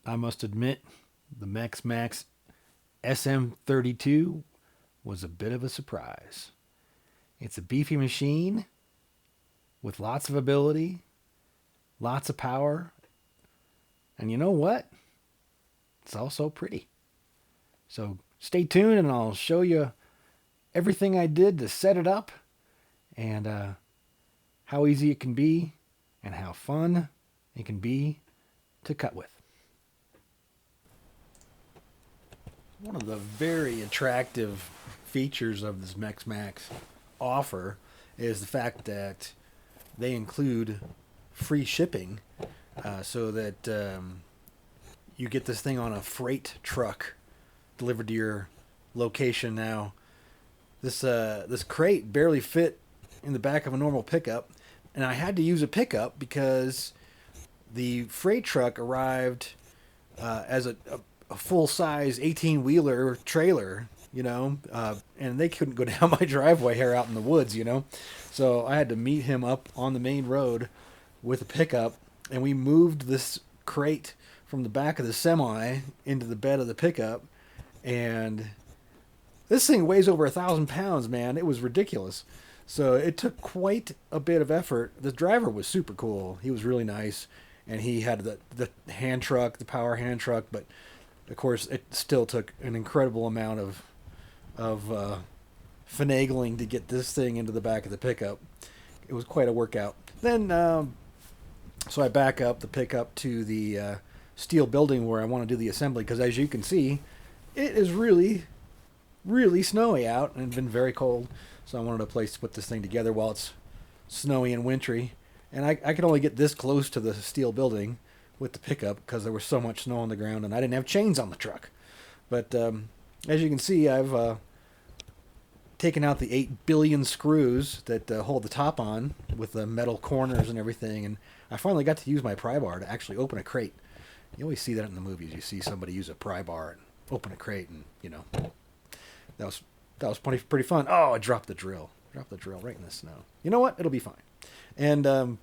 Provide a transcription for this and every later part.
I must admit, the MechMaxx SM32 was a bit of a surprise. It's a beefy machine with lots of ability, lots of power, and you know what? It's also pretty. So stay tuned and I'll show you everything I did to set it up and how easy it can be and how fun it can be to cut with. One of the very attractive features of this MechMaxx offer is the fact that they include free shipping so that you get this thing on a freight truck delivered to your location. Now, this crate barely fit in the back of a normal pickup, and I had to use a pickup because the freight truck arrived as a full-size 18-wheeler trailer, and they couldn't go down my driveway here out in the woods, So I had to meet him up on the main road with a pickup, and we moved this crate from the back of the semi into the bed of the pickup, and this thing weighs over 1,000 pounds, man. It was ridiculous. So it took quite a bit of effort. The driver was super cool. He was really nice, and he had the hand truck, the power hand truck, but of course it still took an incredible amount of finagling to get this thing into the back of the pickup. It was quite a workout. Then, so I back up the pickup to the steel building where I want to do the assembly, because as you can see, it is really, really snowy out and been very cold. So I wanted a place to put this thing together while it's snowy and wintry. And I could only get this close to the steel building with the pickup because there was so much snow on the ground and I didn't have chains on the truck. But as you can see, I've taken out the 8 billion screws that hold the top on with the metal corners and everything. And I finally got to use my pry bar to actually open a crate. You always see that in the movies. You see somebody use a pry bar and open a crate, and that was pretty fun. Oh, I dropped the drill. Dropped the drill right in the snow. You know what? It'll be fine. And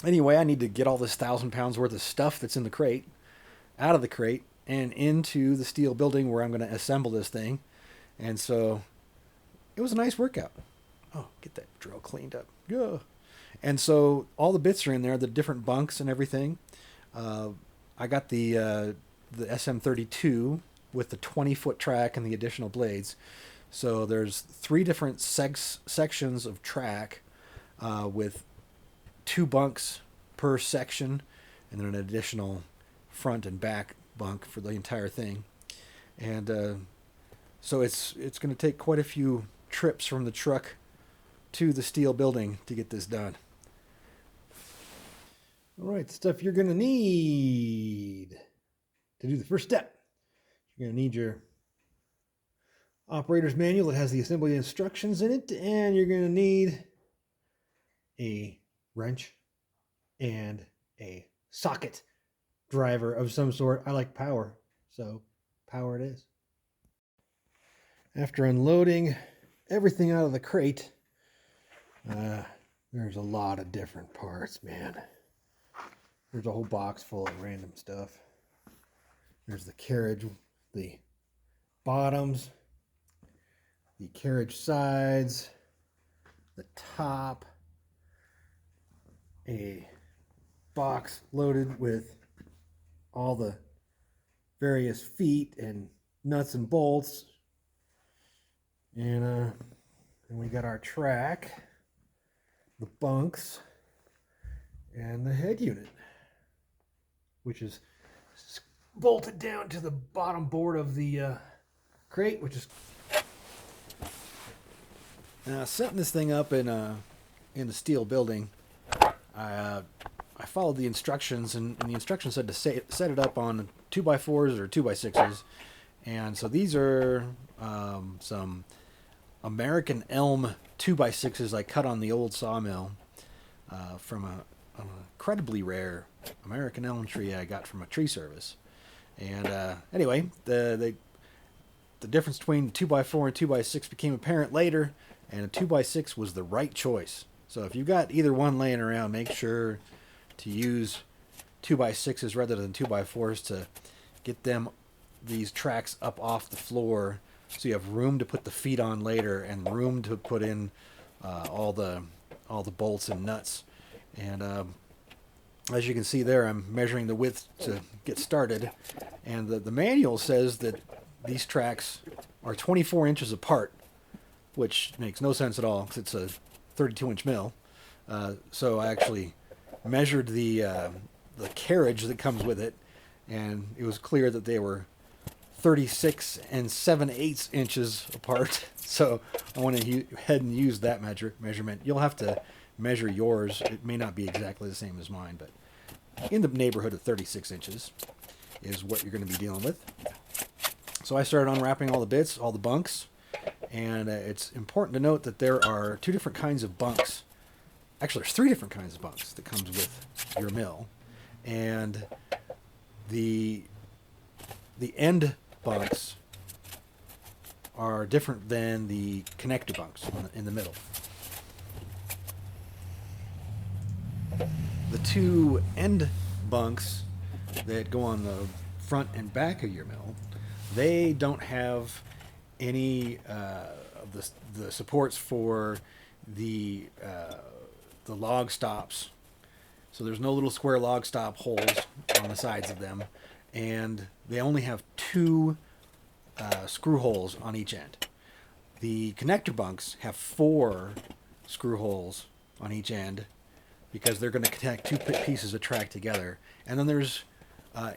anyway, I need to get all this 1,000 pounds worth of stuff that's in the crate out of the crate and into the steel building where I'm going to assemble this thing. And so it was a nice workout. Oh, get that drill cleaned up. Yeah. And so all the bits are in there, the different bunks and everything. I got the SM32 with the 20-foot track and the additional blades. So there's 3 different sections of track with 2 bunks per section, and then an additional front and back bunk for the entire thing. And so it's going to take quite a few trips from the truck to the steel building to get this done. All right, stuff you're going to need to do the first step. You're going to need your operator's manual that has the assembly instructions in it, and you're going to need a wrench and a socket driver of some sort. I like power, so power it is. After unloading everything out of the crate, there's a lot of different parts, man. There's a whole box full of random stuff. There's the carriage, the bottoms, the carriage sides, the top, a box loaded with all the various feet and nuts and bolts. And then we got our track, the bunks, and the head unit, which is bolted down to the bottom board of the crate, which is now setting this thing up in the steel building. I followed the instructions, and the instructions said to set it up on 2x4s or 2x6s, and so these are some American elm 2x6s I cut on the old sawmill from an incredibly rare American elm tree I got from a tree service. And anyway, the difference between 2x4 and 2x6 became apparent later, and a 2x6 was the right choice. So if you've got either one laying around, make sure to use 2x6s rather than 2x4s to get these tracks up off the floor, so you have room to put the feet on later and room to put in all the bolts and nuts. And as you can see there, I'm measuring the width to get started, and the manual says that these tracks are 24 inches apart, which makes no sense at all because it's a 32-inch mill. So I actually measured the carriage that comes with it, and it was clear that they were 36 and 7/8 inches apart. So I went ahead and used that measurement. You'll have to measure yours. It may not be exactly the same as mine, but in the neighborhood of 36 inches is what you're going to be dealing with. So I started unwrapping all the bits, all the bunks, and it's important to note that there are two different kinds of bunks. Actually, there's three different kinds of bunks that comes with your mill, and the end bunks are different than the connector bunks in the middle. The two end bunks that go on the front and back of your mill, they don't have any of the supports for the log stops. So there's no little square log stop holes on the sides of them, and they only have two screw holes on each end. The connector bunks have 4 screw holes on each end because they're going to connect two pieces of track together. And then there's a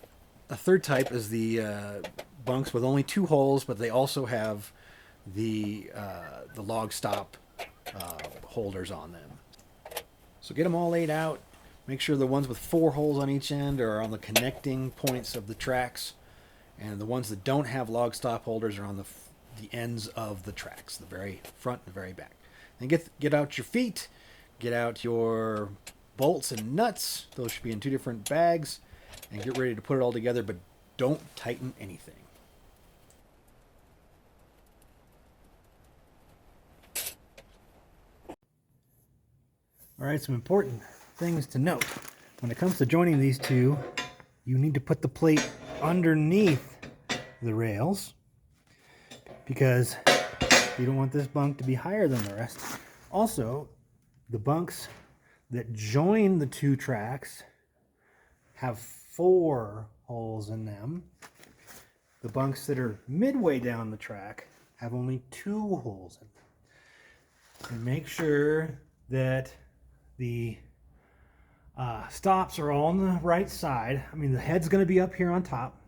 third type is the bunks with only 2 holes, but they also have the log stop holders on them. So get them all laid out. Make sure the ones with 4 holes on each end are on the connecting points of the tracks, and the ones that don't have log stop holders are on the ends of the tracks, the very front and the very back. And get out your feet, get out your bolts and nuts. Those should be in 2 different bags, and get ready to put it all together, but don't tighten anything. All right, some important things to note. When it comes to joining these two, you need to put the plate underneath the rails because you don't want this bunk to be higher than the rest. Also, the bunks that join the 2 tracks have 4 holes in them. The bunks that are midway down the track have only 2 holes in them. And make sure that the stops are all on the right side. I mean, the head's going to be up here on top,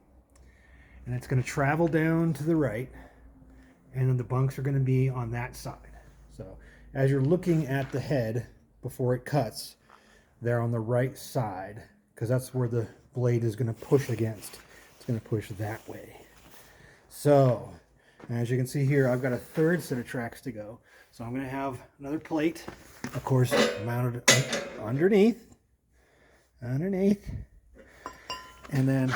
and it's going to travel down to the right, and then the bunks are going to be on that side. So as you're looking at the head before it cuts, they're on the right side because that's where the blade is going to push against. It's going to push that way. So as you can see here, I've got a 3rd set of tracks to go. So I'm going to have another plate, of course, mounted underneath, and then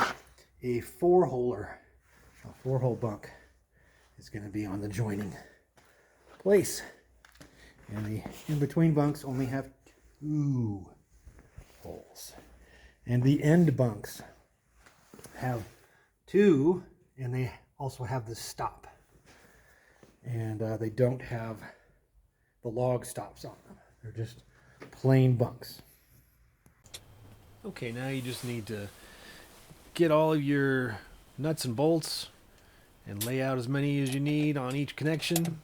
a 4-hole bunk is going to be on the joining place. And the in-between bunks only have 2 holes. And the end bunks have 2, and they also have the stop. And they don't have the log stops on them. They're just plain bunks. Okay, now you just need to get all of your nuts and bolts and lay out as many as you need on each connection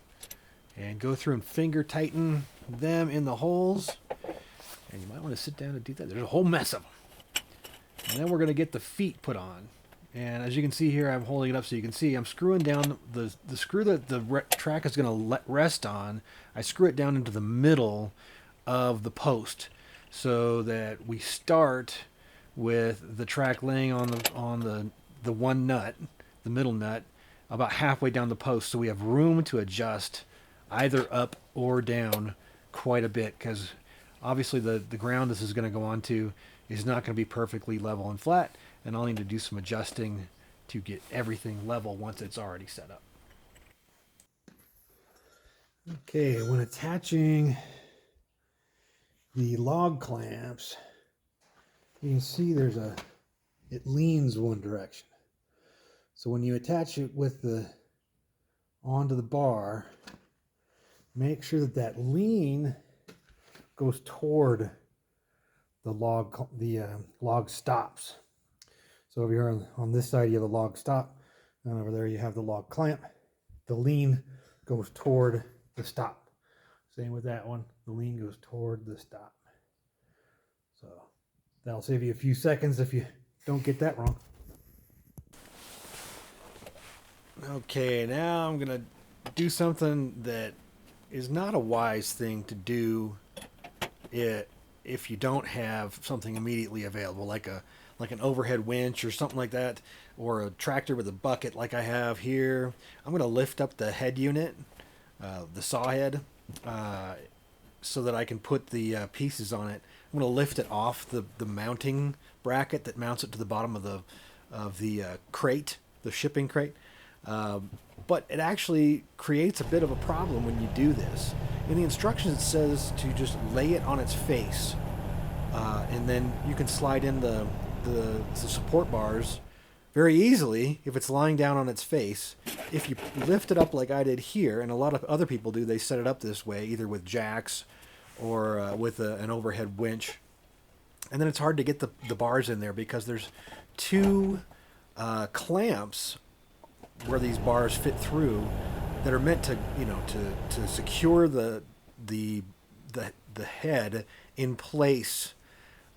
and go through and finger tighten them in the holes. And you might want to sit down and do that. There's a whole mess of them. And then we're going to get the feet put on. And as you can see here, I'm holding it up so you can see I'm screwing down the screw that the track is going to rest on. I screw it down into the middle of the post so that we start with the track laying on the one nut, the middle nut, about halfway down the post, so we have room to adjust either up or down quite a bit, because obviously the ground this is going to go onto is not going to be perfectly level and flat, and I'll need to do some adjusting to get everything level once it's already set up. Okay, when attaching the log clamps, you can see it leans one direction. So when you attach it onto the bar, make sure that lean goes toward the log stops. So over here on this side you have the log stop, and over there you have the log clamp. The lean goes toward the stop. Same with that one. The lean goes toward the stop. So that'll save you a few seconds if you don't get that wrong. Okay, now I'm gonna do something that is not a wise thing to do if you don't have something immediately available, like an overhead winch or something like that, or a tractor with a bucket like I have here. I'm gonna lift up the head unit, the saw head, so that I can put the pieces on it. I'm gonna lift it off the mounting bracket that mounts it to the bottom of the crate, the shipping crate. But it actually creates a bit of a problem when you do this. In the instructions it says to just lay it on its face, and then you can slide in the support bars very easily if it's lying down on its face. If you lift it up like I did here, and a lot of other people do, they set it up this way, either with jacks or with an overhead winch. And then it's hard to get the bars in there because there's two clamps where these bars fit through that are meant to, to secure the head in place,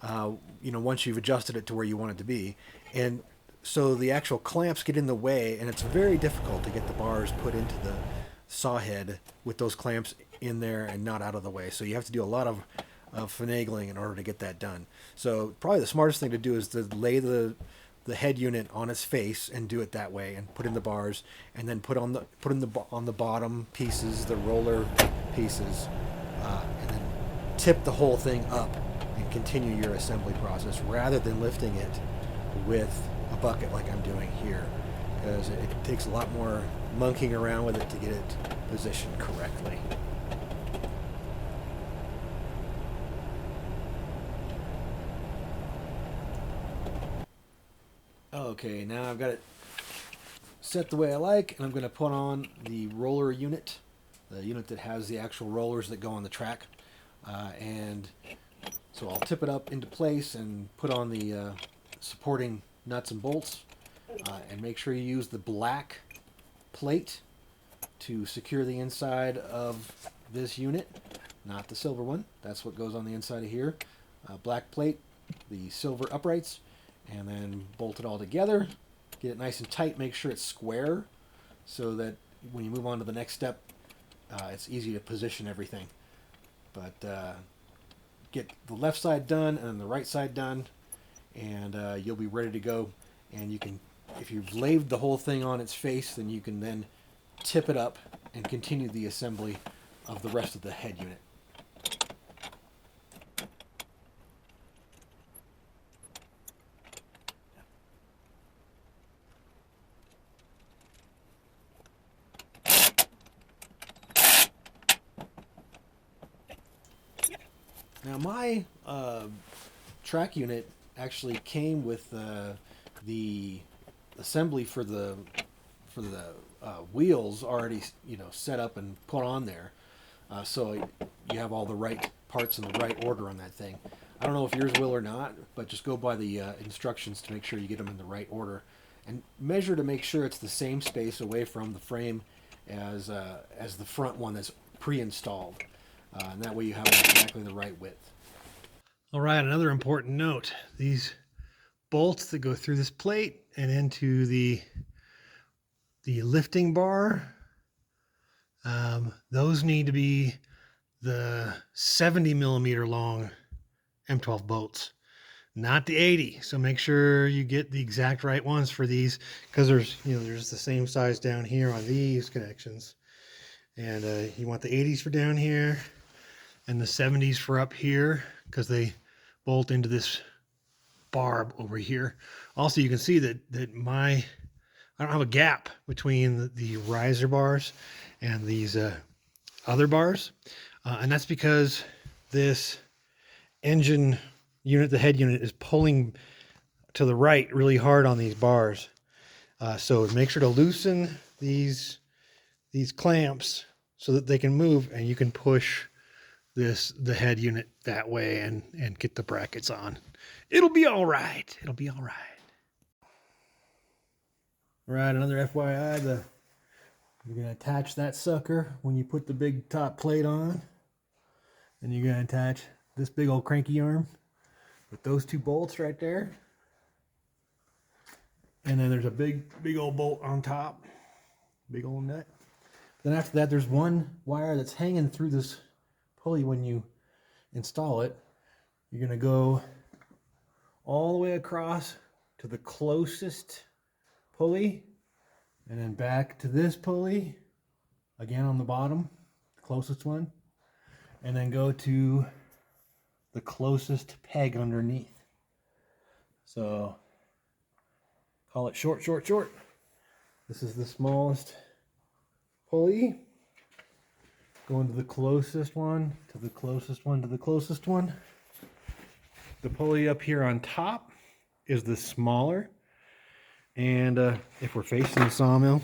once you've adjusted it to where you want it to be. And so the actual clamps get in the way, and it's very difficult to get the bars put into the saw head with those clamps in there and not out of the way. So you have to do a lot of finagling in order to get that done. So probably the smartest thing to do is to lay the head unit on its face and do it that way, and put in the bars, and then put on the bottom pieces, the roller pieces, and then tip the whole thing up and continue your assembly process, rather than lifting it with a bucket like I'm doing here, because it takes a lot more monkeying around with it to get it positioned correctly. Okay, now I've got it set the way I like, and I'm going to put on the roller unit, the unit that has the actual rollers that go on the track. And so I'll tip it up into place and put on the supporting nuts and bolts, and make sure you use the black plate to secure the inside of this unit, not the silver one. That's what goes on the inside of here. Black plate, the silver uprights, and then bolt it all together. Get it nice and tight. Make sure it's square so that when you move on to the next step, it's easy to position everything. But get the left side done and then the right side done, and you'll be ready to go. And you can, if you've laid the whole thing on its face, then you can then tip it up and continue the assembly of the rest of the head unit. Now my track unit actually came with the assembly for the wheels already, set up and put on there, so you have all the right parts in the right order on that thing. I don't know if yours will or not, but just go by the instructions to make sure you get them in the right order, and measure to make sure it's the same space away from the frame as the front one that's pre-installed. And that way you have exactly the right width. All right, another important note. These bolts that go through this plate and into the lifting bar, those need to be the 70 millimeter long M12 bolts, not the 80. So make sure you get the exact right ones for these, because there's the same size down here on these connections. And you want the 80s for down here and the 70s for up here, because they bolt into this barb over here. Also, you can see that I don't have a gap between the riser bars and these other bars, and that's because this engine, unit, the head unit, is pulling to the right really hard on these bars. So make sure to loosen these clamps so that they can move, and you can push the head unit that way and get the brackets on. It'll be all right. It'll be all right. All right, another FYI, you're gonna attach that sucker when you put the big top plate on, and you're gonna attach this big old cranky arm with those two bolts right there. And then there's a big old bolt on top, big old nut. Then after that, there's one wire that's hanging through this pulley when you install it. You're gonna go all the way across to the closest pulley, and then back to this pulley, again on the bottom, the closest one, and then go to the closest peg underneath. So call it short, short, short. This is the smallest pulley. Going to the closest one, to the closest one, to the closest one. The pulley up here on top is the smaller. And if we're facing the sawmill,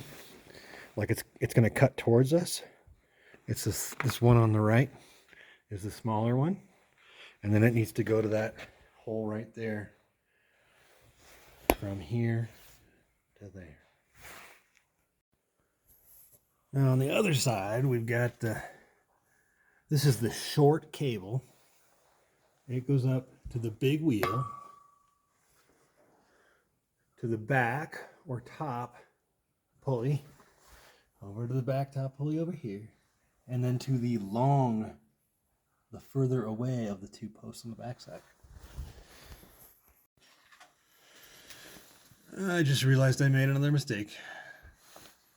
like it's going to cut towards us, it's this one on the right is the smaller one. And then it needs to go to that hole right there, from here to there. Now on the other side, we've got this is the short cable. It goes up to the big wheel, to the back or top pulley, over to the back top pulley over here, and then to the further away of the two posts on the back side. I just realized I made another mistake.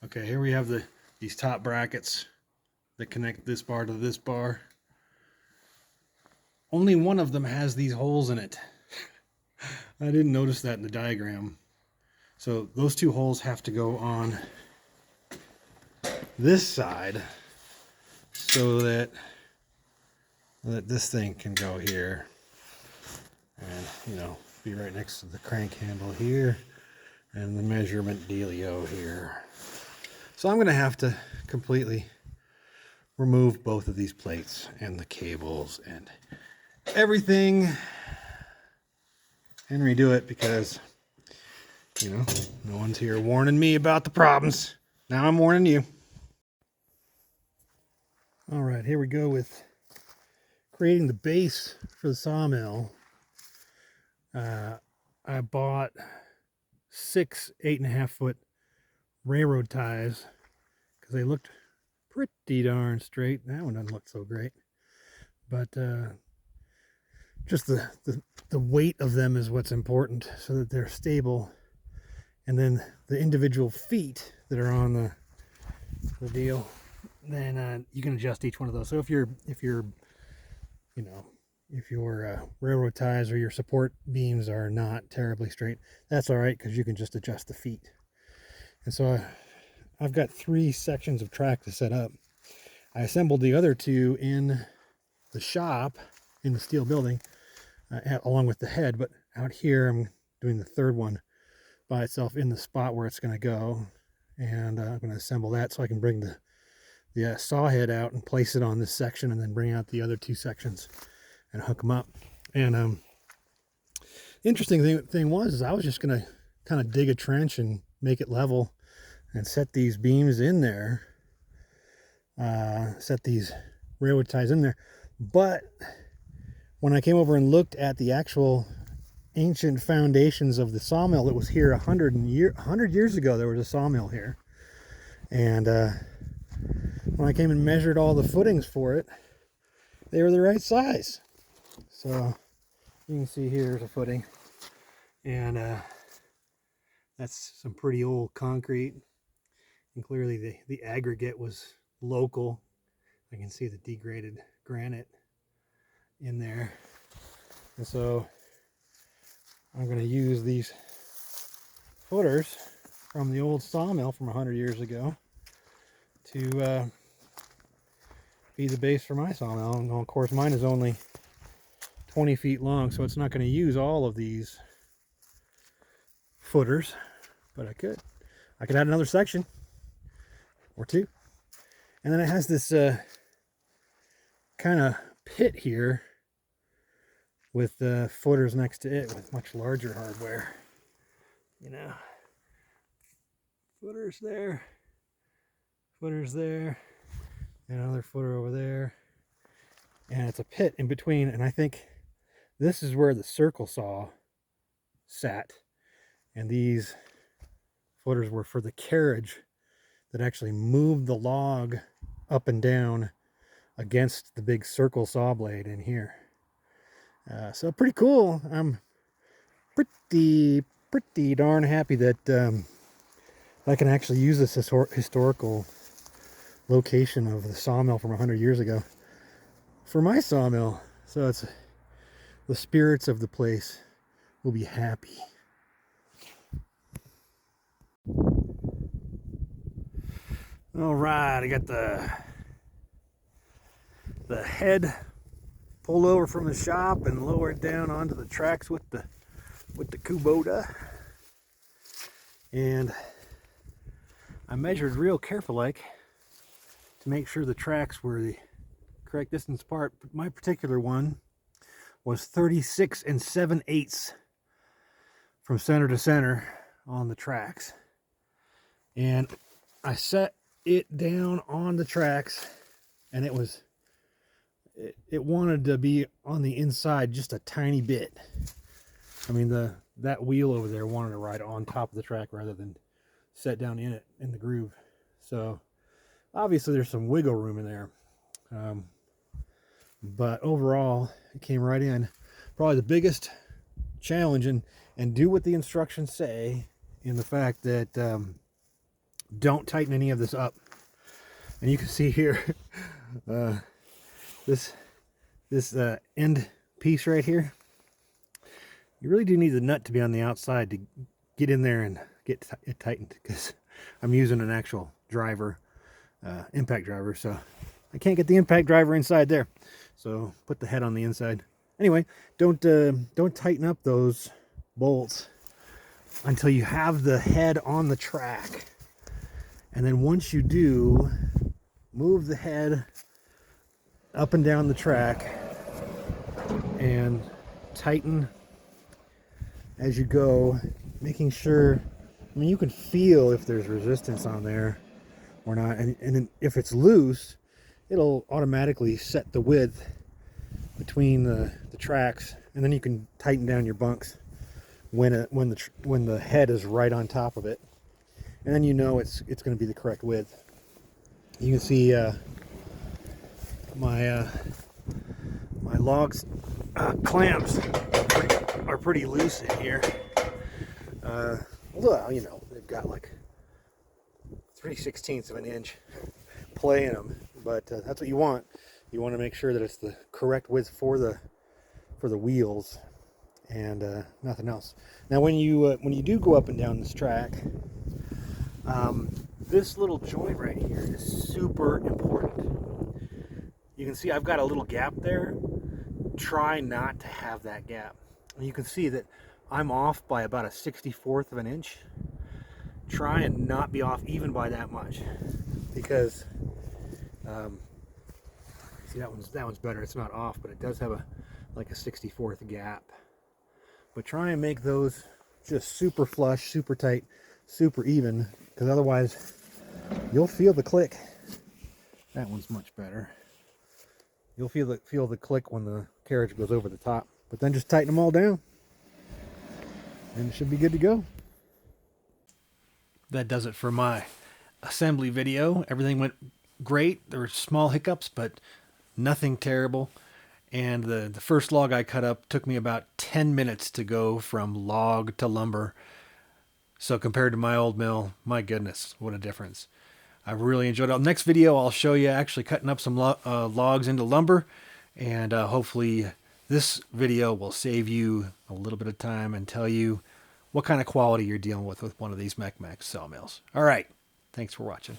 Okay, here we have these top brackets that connect this bar to this bar. Only one of them has these holes in it. I didn't notice that in the diagram. So those two holes have to go on this side so that this thing can go here and, you know, be right next to the crank handle here and the measurement dealio here. So I'm going to have to completely remove both of these plates and the cables and everything and redo it because, you know, no one's here warning me about the problems. Now I'm warning you. All right, here we go with creating the base for the sawmill. I bought 6 8.5 foot railroad ties because they looked pretty darn straight. That one doesn't look so great, but just the weight of them is what's important, so that they're stable. And then the individual feet that are on the deal, then you can adjust each one of those. So if your railroad ties or your support beams are not terribly straight, that's all right, because you can just adjust the feet. And so I've got 3 sections of track to set up. I assembled the other 2 in the shop in the steel building along with the head, but out here I'm doing the 3rd one by itself in the spot where it's going to go, and I'm going to assemble that so I can bring the saw head out and place it on this section, and then bring out the other 2 sections and hook them up. And the interesting thing was I was just going to kind of dig a trench and make it level and set these beams in there, set these railroad ties in there. But when I came over and looked at the actual ancient foundations of the sawmill that was here 100 years ago, there was a sawmill here. And when I came and measured all the footings for it, they were the right size. So you can see here's a footing, and that's some pretty old concrete, and clearly the aggregate was local. I can see the degraded granite in there, and so I'm going to use these footers from the old sawmill from 100 years ago to be the base for my sawmill. And of course mine is only 20 feet long, so it's not going to use all of these footers, but I could add another section or two. And then it has this kind of pit here with footers next to it with much larger hardware. You know, footers there, and another footer over there. And it's a pit in between, and I think this is where the circle saw sat. And these footers were for the carriage that actually moved the log up and down against the big circle saw blade in here. So pretty cool. I'm pretty darn happy that I can actually use this historical location of the sawmill from 100 years ago for my sawmill. So it's the spirits of the place will be happy. All right, I got the head pulled over from the shop and lowered down onto the tracks with the Kubota. And I measured real careful like to make sure the tracks were the correct distance apart. My particular one was 36 7/8 from center to center on the tracks. And I set it down on the tracks, and it wanted to be on the inside just a tiny bit. I mean, that wheel over there wanted to ride on top of the track rather than set down in the groove. So obviously there's some wiggle room in there, but overall it came right in. Probably the biggest challenge, and do what the instructions say, in the fact that don't tighten any of this up. And you can see here this end piece right here, you really do need the nut to be on the outside to get in there and get it tightened, because I'm using an actual driver, impact driver, so I can't get the impact driver inside there. So put the head on the inside. Anyway, don't tighten up those bolts until you have the head on the track. And then once you do, move the head up and down the track and tighten as you go, making sure, I mean, you can feel if there's resistance on there or not. And if it's loose, it'll automatically set the width between the tracks, and then you can tighten down your bunks when the head is right on top of it. And then you know it's going to be the correct width. You can see my logs clamps are pretty loose in here. Well, you know, they've got like 3/16 of an inch play in them, but that's what you want. You want to make sure that it's the correct width for the wheels, and nothing else. Now, when you do go up and down this track, this little joint right here is super important. You can see I've got a little gap there. Try not to have that gap. And you can see that I'm off by about a 64th of an inch. Try and not be off even by that much, because see, that one's better. It's not off, but it does have like a 64th gap. But try and make those just super flush, super tight, super even, because otherwise you'll feel the click. That one's much better. You'll feel the click when the carriage goes over the top. But then just tighten them all down, and it should be good to go. That does it for my assembly video. Everything went great. There were small hiccups, but nothing terrible. And the first log I cut up took me about 10 minutes to go from log to lumber. So compared to my old mill, my goodness, what a difference. I really enjoyed it. Next video, I'll show you actually cutting up some logs into lumber. And hopefully this video will save you a little bit of time and tell you what kind of quality you're dealing with one of these MechMaxx sawmills. All right. Thanks for watching.